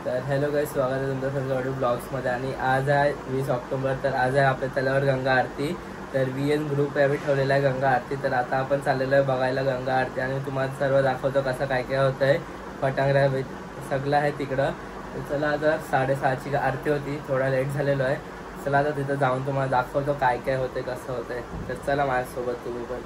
तर hello guys, स्वागत आहे तुमचं सगळं ब्लॉग्समध्ये. आणि आज आहे 20 ऑक्टोबर. तर आज आहे आपल्या तलावर गंगा आरती. तर VN ग्रुप यावेळी ठेवलेला आहे गंगा आरती. तर आता आपण चाललेलो आहे बघायला गंगा आरती आणि तुम्हाला सर्व दाखवतो कसं काय काय होतं आहे. फटांगऱ्या सगळं आहे तिकडं. तर चला, आता 6:30ची आरती होती, थोडा लेट झालेलो आहे. चला आता तिथं जाऊन तुम्हाला दाखवतो काय काय होतं, कसं होतं आहे. तर चला माझ्यासोबत तुम्ही पण.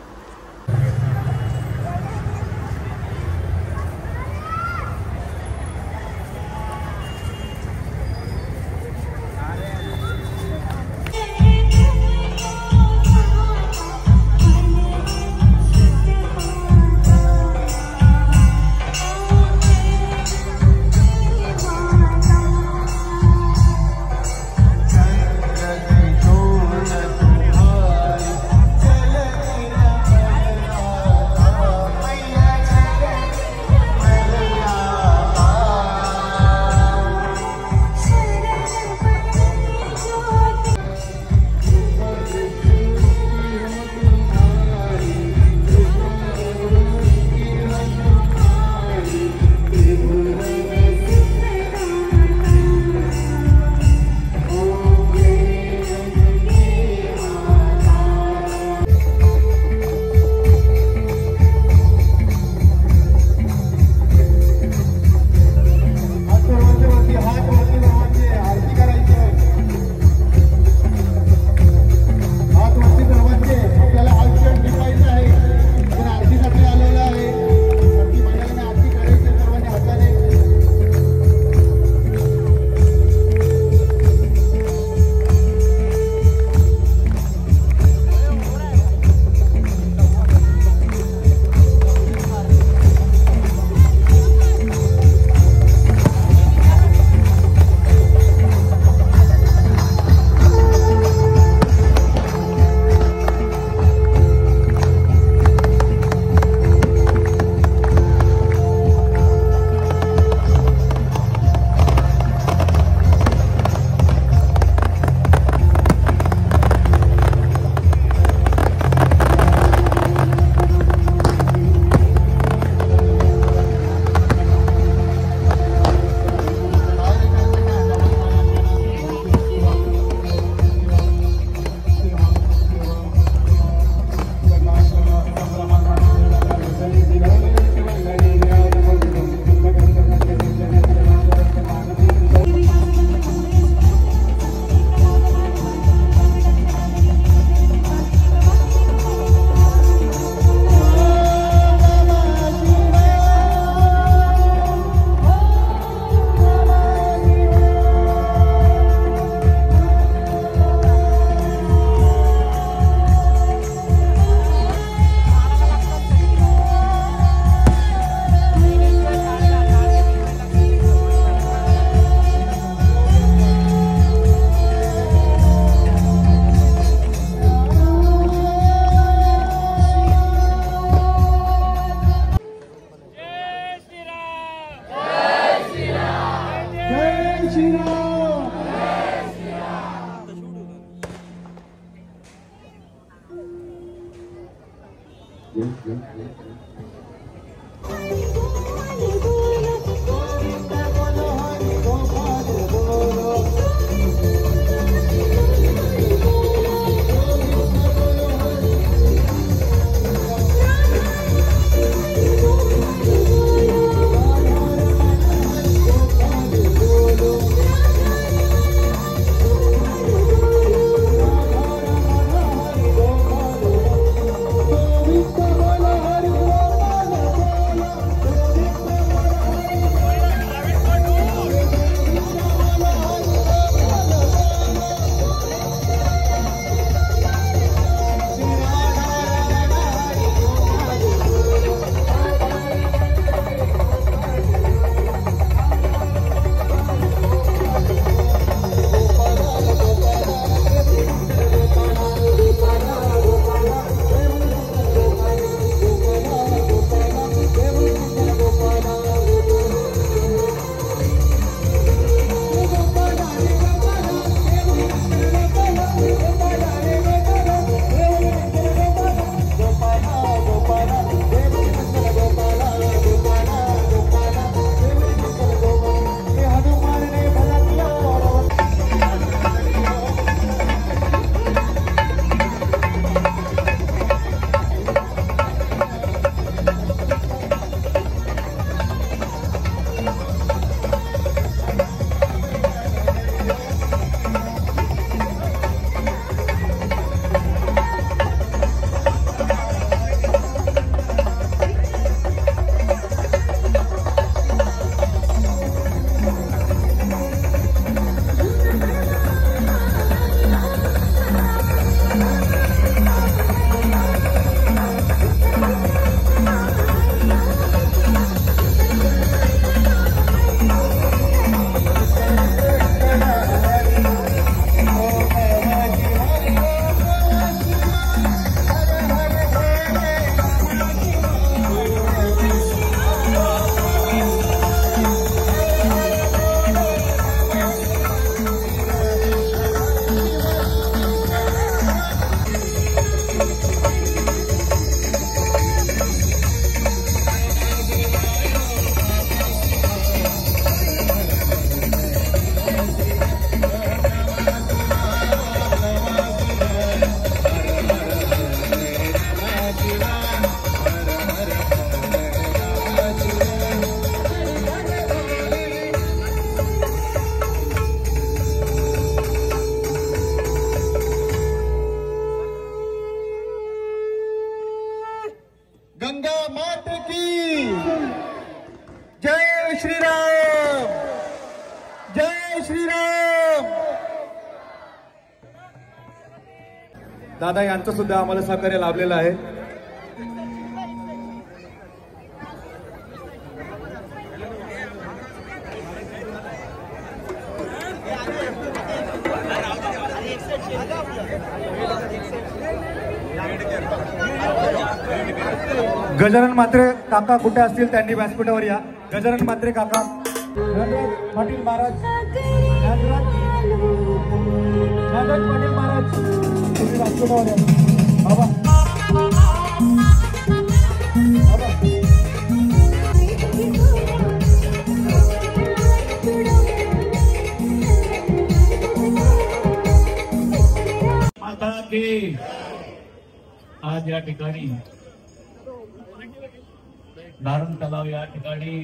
श्रीराम. दादा यांचं सुद्धा आम्हाला सहकार्य लाभलेलं आहे. गजानन म्हात्रे काका कुठे असतील त्यांनी व्यासपीठावर या. गजानन म्हात्रे काका, पाटील महाराज, पाटील महाराज तुम्ही व्यासपीठावर या. बाबा आता की आज या ठिकाणी नारण तलाव या ठिकाणी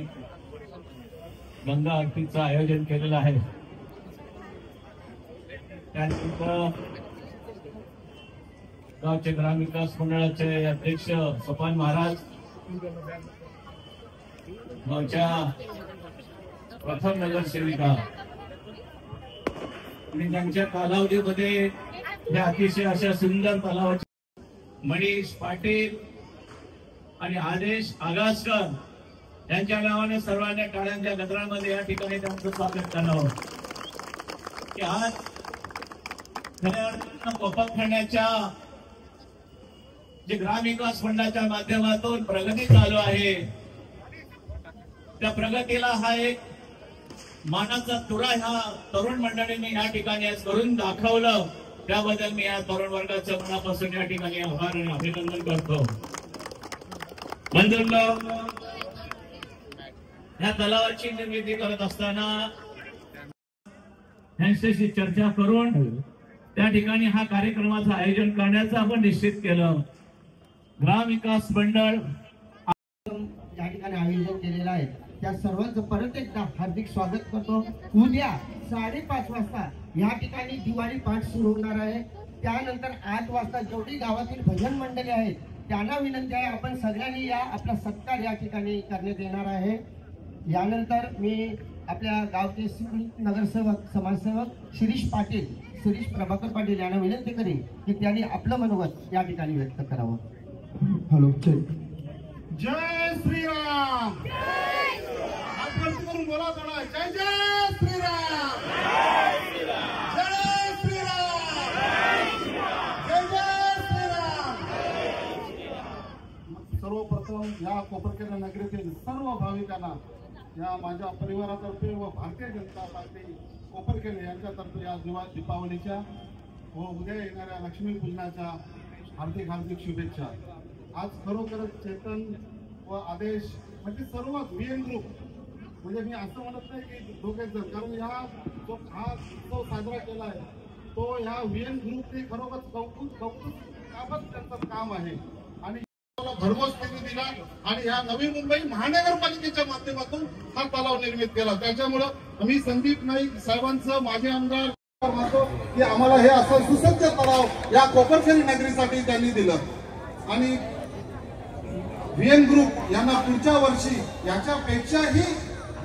गंगा आरतीचं आयोजन केलेलं आहे. त्यानंतर गावचे ग्रामविकास मंडळाचे अध्यक्ष सोपान महाराज, गावच्या प्रथम नगरसेविका आणि त्यांच्या कालावधीमध्ये या अतिशय अशा सुंदर तलावाचे मनीष पाटील आणि आदेश आगासकर यांच्या नावाने सर्वांनी टाळ्यांच्या गजरामध्ये या ठिकाणी त्यांचं स्वागत करावं. की आज खऱ्या अर्थानं कोपरखंडाच्या जे ग्रामविकास फंडाच्या माध्यमातून प्रगती चालू आहे, त्या प्रगतीला हा एक मानाचा तुरा ह्या तरुण मंडळींनी या ठिकाणी आज करून दाखवलं. त्याबद्दल मी या तरुण वर्गाचं मनापासून या ठिकाणी आभार आणि अभिनंदन करतो. बंधूंनो, या तलावाची निर्मिती करत असताना यांच्याशी चर्चा करून त्या ठिकाणी हा कार्यक्रमाचं आयोजन करण्याचं आपण निश्चित केलं. ग्रामविकास मंडळ या ठिकाणी आयोजन केलेलं आहे त्या सर्वांचं परत एकदा हार्दिक स्वागत करतो. उद्या 5:30 वाजता या ठिकाणी दिवाळी पाठ सुरू होणार आहे. त्यानंतर 8 वाजता जेवढी गावातील भजन मंडळी आहेत त्यांना विनंती आहे आपण सगळ्यांनी या आपला सत्कार या ठिकाणी करण्यात येणार आहे. यानंतर मी आपल्या गावचे नगरसेवक समाजसेवक शिरीष प्रभाकर पाटील यांना विनंती करेन की त्यांनी आपलं मनोगत या ठिकाणी व्यक्त करावं. हॅलो, जय श्रीराम. करून बोला थोडा. जय जय श्रीराम. जय श्रीराम. जय जय श्रीराम. सर्वप्रथम या कोपरखेडा नगरीतील सर्व भाविकांना या माझ्या परिवारातर्फे व भारतीय जनता पार्टी कोपरखेड यांच्यातर्फे या दीपावलीच्या व उद्या येणाऱ्या लक्ष्मीपूजनाच्या हार्दिक हार्दिक शुभेच्छा. आज खरोखरच चेतन व आदेश म्हणजे सर्व VN ग्रुप, म्हणजे मी असं म्हणत नाही की दोघेच जण, कारण हा उत्सव साजरा केला आहे तो ह्या VN ग्रुपने खरोखर कौतुक त्यांचं काम आहे. आणि भरघोस निधी दिला आणि ह्या नवी मुंबई महानगरपालिकेच्या माध्यमातून हा तलाव निर्मित केला. त्याच्यामुळं मी संदीप नाईक साहेबांचं, माझे आमदार मानतो की आम्हाला हे असं सुसज्ज तलाव या कोपरखेड नगरीसाठी त्यांनी दिलं. आणि VN ग्रुप यांना पुढच्या वर्षी याच्यापेक्षाही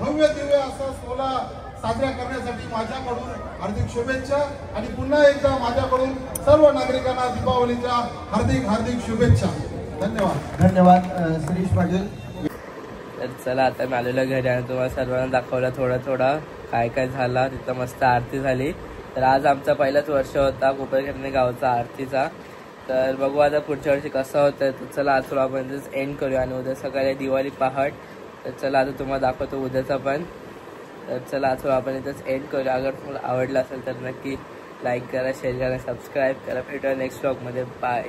भव्य दिव्य असा सोहळा साजरा करण्यासाठी माझ्याकडून हार्दिक शुभेच्छा. आणि पुन्हा एकदा माझ्याकडून सर्व नागरिकांना दीपावलीच्या हार्दिक हार्दिक शुभेच्छा. धन्यवाद शिरीष पाटील. तर चला आता मी आलेलो घरी आणि तुम्हाला सर्वांना दाखवलं थोडं काय काय झालं. तिथं मस्त आरती झाली. तर आज आमचा पहिलाच वर्ष होता कोपरखेड गावचा आरतीचा. तर बघू आता पुढच्या वर्षी कसं होतं. तर चला आज थोडा आपण एंड करूया आणि उद्या सकाळी दिवाळी पहाट. तर चला आता तुम्हाला दाखवतो उद्याचा पण. तर चला आज थोडा आपण इथंच एंड करूया. अगर तुम्हाला आवडलं असेल तर नक्की लाईक करा, शेअर करा, सबस्क्राईब करा. भेटूया नेक्स्ट व्लॉगमध्ये. बाय.